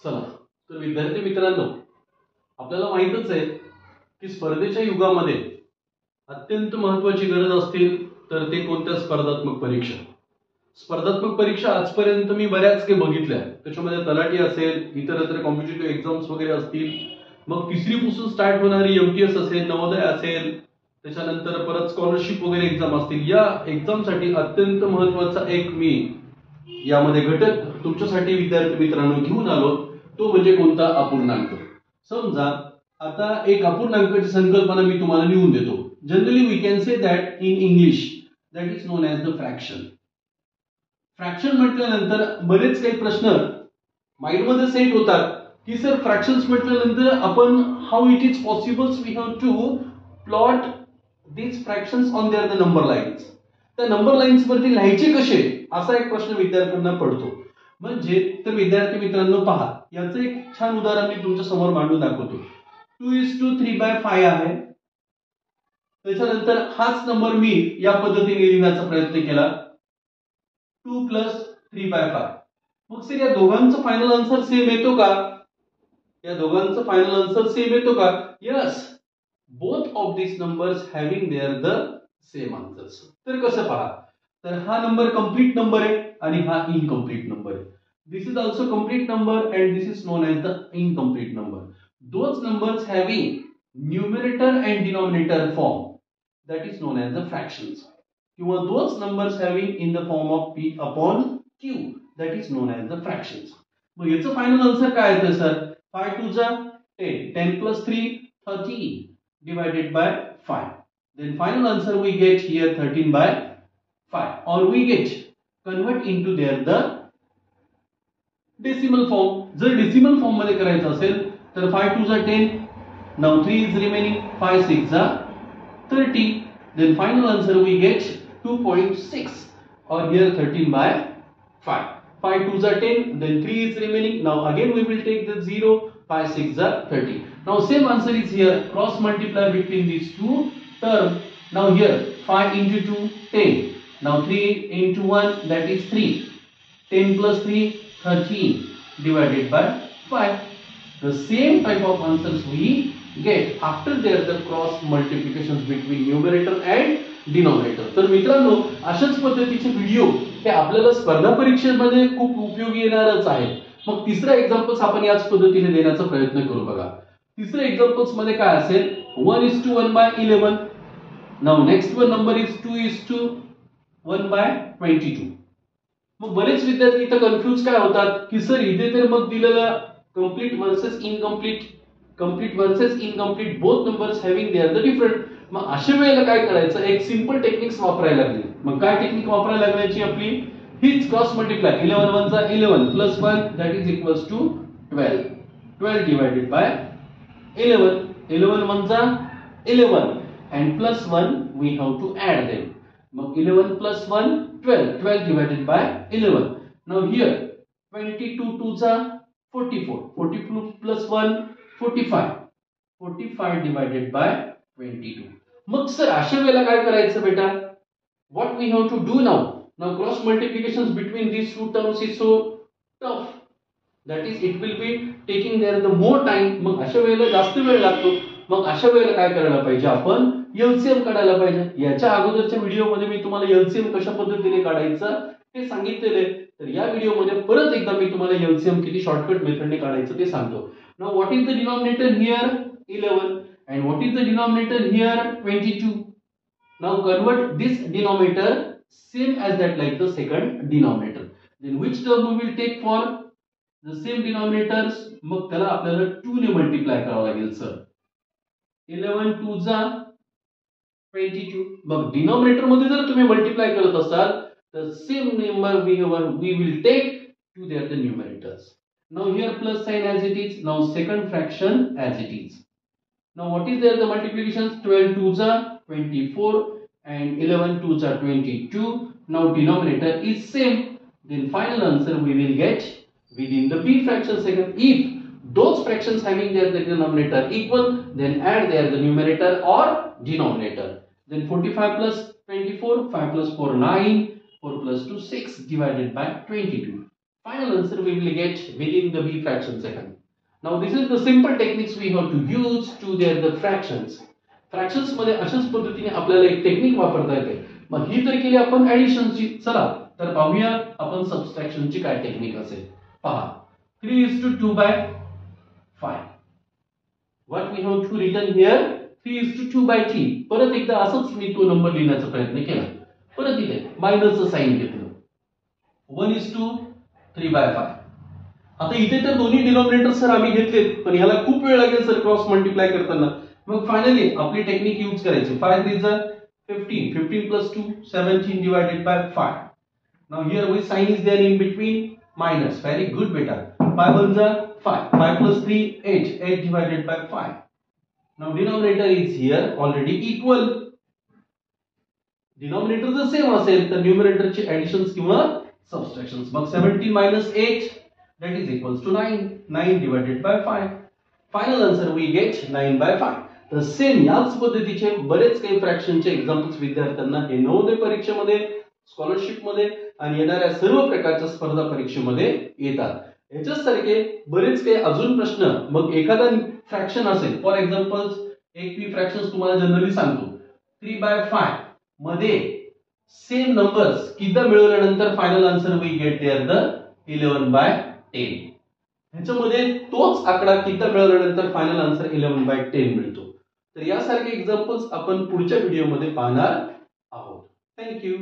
चला तर विद्यार्थी मित्रांनो, आपल्याला माहितच आहे की स्पर्धेच्या युगामध्ये अत्यंत महत्त्वाची गरज असतील तर ते कोणत्या स्पर्धात्मक परीक्षा. स्पर्धात्मक परीक्षा आजपर्यंत मी बऱ्याच काही बघितल्या. त्याच्यामध्ये तलाठी असेल, इतरत्र कॉम्पिटिटिव्ह एक्झाम्स वगैरे असतील, मग तिसरीपासून स्टार्ट होणारी एमटीएस असेल, नवोदय असेल, त्याच्यानंतर परत स्कॉलरशिप वगैरे एक्झाम असतील. या एक्झामसाठी अत्यंत महत्त्वाचा एक मी यामध्ये घटक तुमच्यासाठी विद्यार्थी मित्रांनो घेऊन आलो. तो म्हणजे कोणता? अपूर्णांक. समजा आता एक अपूर्णांकाची संकल्पना मी तुम्हाला लिहून देतो. Generally we can say that in English that is known as the fraction. Fraction म्हटल्यानंतर बरेच काही प्रश्न माइंडमध्ये सेट होतात की सर फ्रॅक्शन्स म्हटल्यानंतर आपण how it is possible we have to plot these fractions on their the number lines. त्या number lines वरती लिहायचे कसे, असा एक प्रश्न विद्यार्थ्यांना पडतो. म्हणजे तर विद्यार्थी मित्रांनो पहा, याचं एक छान उदाहरण मी तुमच्या समोर मांडून दाखवतो. 2:3/5 आहे. त्याच्यानंतर हाच नंबर मी या पद्धतीने लिहिण्याचा प्रयत्न केला, 2 + 3/5. मग सर या दोघांचा फायनल आन्सर सेम येतो का? या दोघांचा फायनल आन्सर सेम येतो का? Yes, both of this numbers having their the same answers. तर कसं पहा, तर हा नंबर कंप्लीट नंबर आहे आणि हा इनकम्प्लीट नंबर आहे. This is also complete number and this is known as the incomplete number. Those numbers having numerator and denominator form that is known as the fractions, किंवा those numbers having in the form of p upon q that is known as the fractions. मग याचं final answer काय येतं sir? 5 2 जा 10, 10 + 3 13 divided by 5. Then final answer we get here 13/5, or we get convert into their the decimal form. जर decimal form मध्ये करायचं असेल तर 5 2 जा 10, now 3 is remaining, 5 6 जा 30. Then final answer we get 2.6, or here 13/5. 5 2 are 10, then 3 is remaining. Now again we will take the 0, 5 6 are 30. Now same answer is here, cross multiply between these two terms. Now here 5 into 2 10, now 3 into 1 that is 3, 10 plus 3 13 divided by 5. The same type of answers we get after there the cross multiplications between numerator and denominator. तर मित्रांनो, अशाच पद्धतीचे video हे आपल्याला स्पर्धा परीक्षेमध्ये खूप उपयोगी येणारच आहे. मग तिसरा एक्झाम्पल्स आपण याच पद्धतीने देण्याचा प्रयत्न करू. बघा, तिसऱ्या एक्झाम्पल्स मध्ये काय असेल? 1:1/11. Now next one number is 2:1/22. मग बरेच विद्यार्थी इथे कन्फ्यूज काय होतात की सर इथे तर मग दिलेलं complete versus incomplete, complete versus incomplete, both numbers having their the different. मग अशा वेळेला काय करायचं? एक सिंपल टेक्निक्स वापरायला लागली. मग काय टेक्निक वापरायला लागण्याची आपली? हीच क्रॉस मल्टिप्लाय. 11 1 जा 11 + 1 that is equals to 12. 12 divided by 11. 11 1 जा 11 and plus 1 we have to add them. मग 11 plus 1 12. 12 divided by 11. Now here 22 2 जा 44. 44 plus 1 45. 45 divided by 22. मग सर अशा वेळेला काय करायचं बेटा? What we have to do now? Now cross multiplications between these two terms is so tough. That is it will be taking there the more time. मग अशा वेळेला जास्त वेळ लागतो. मग अशा वेळेला काय करायला पाहिजे? आपण एलसीएम काढायला पाहिजे. याच्या अगोदरच्या व्हिडिओमध्ये मी तुम्हाला एलसीएम कशा पद्धतीने काढायचं ते सांगितलेले. तर या व्हिडिओमध्ये परत एकदा मी तुम्हाला एलसीएम किती शॉर्टकट मेथडने काढायचं ते सांगतो. Now what is the denominator here? 11. And what is the denominator here? 22. Now convert this denominator same as that like the second denominator. Then which term we will take for the same denominators? मग त्याला आपल्याला 2 ने multiply करावं लागेल sir. 11 2 जा 22. मग denominator मध्ये जर तुम्ही मल्टिप्लाय करत असाल तर same number we will take to their the numerators. Now here plus sign as it is. Now second fraction as it is. Now what is there the multiplications? 12 2 जा 24 and 11 2 जा 22. Now denominator is same. Then final answer we will get within the b fraction second. If those fractions having their the denominator equal, then add their the numerator or denominator. Then 45 plus 24, 5 plus 4 9, 4 plus 2 6 divided by 22. Final answer we will get within the b fraction second. Now this is the simple techniques we have to use to the fractions. Fractions मध्ये अशाच पद्धतीने आपल्याला एक technique वापरता येते. मग ही तर केली आपण ऍडिशनची. चला तर पाहूया आपण सबट्रॅक्शनची काय टेक्निक असेल. पहा 3:2/5. What we have to written here 3:2/3. परत एकदा असंच मी तो नंबर लिहिण्याचा प्रयत्न केला. परत इथे मायनसचं साइन घेतलं. 1:3/5. आता इथे तर दोन्ही डिनॉमिनेटर सर आम्ही घेतलेत, पण ह्याला खूप वेळ लागेल सर क्रॉस मल्टिप्लाय करताना. मग फायनली आपली टेक्निक यूज करायची. 5 3 15. 15 plus 2 17 divided by 5. Now here which sign is there in between? Minus. Very good beta. 5 1 5. 5 plus 3 8. 8 divided by 5. Now denominator is here already equal. Denominator जर same असेल तर numerator ची editions किंवा सबट्रॅक्शन्स. मग 17 minus 8 that is equals to 9. 9 divided by 5. Final answer we get 9/5. तर same याच पद्धतीचे बरेच काही फ्रॅक्शनचे एक्झाम्पल्स विद्यार्थ्यांना हे नवोदय परीक्षेमध्ये, स्कॉलरशिप मध्ये आणि येणाऱ्या सर्व प्रकारच्या स्पर्धा परीक्षेमध्ये येतात. याच्यासारखे बरेच काही अजून प्रश्न. मग एखादा फ्रॅक्शन असेल, फॉर एक्झाम्पल एक पी फ्रॅक्शन तुम्हाला जनरली सांगतो 3/5 मध्ये सेम नंबर्स किती मिळवल्यानंतर final answer we get their the 11/10. ह्याच्यामध्ये तोच आकडा किती मिळवल्यानंतर फायनल आन्सर 11/10 मिळतो. तर यासारखे एक्झाम्पल्स आपण पुढच्या व्हिडिओमध्ये पाहणार आहोत. थँक्यू.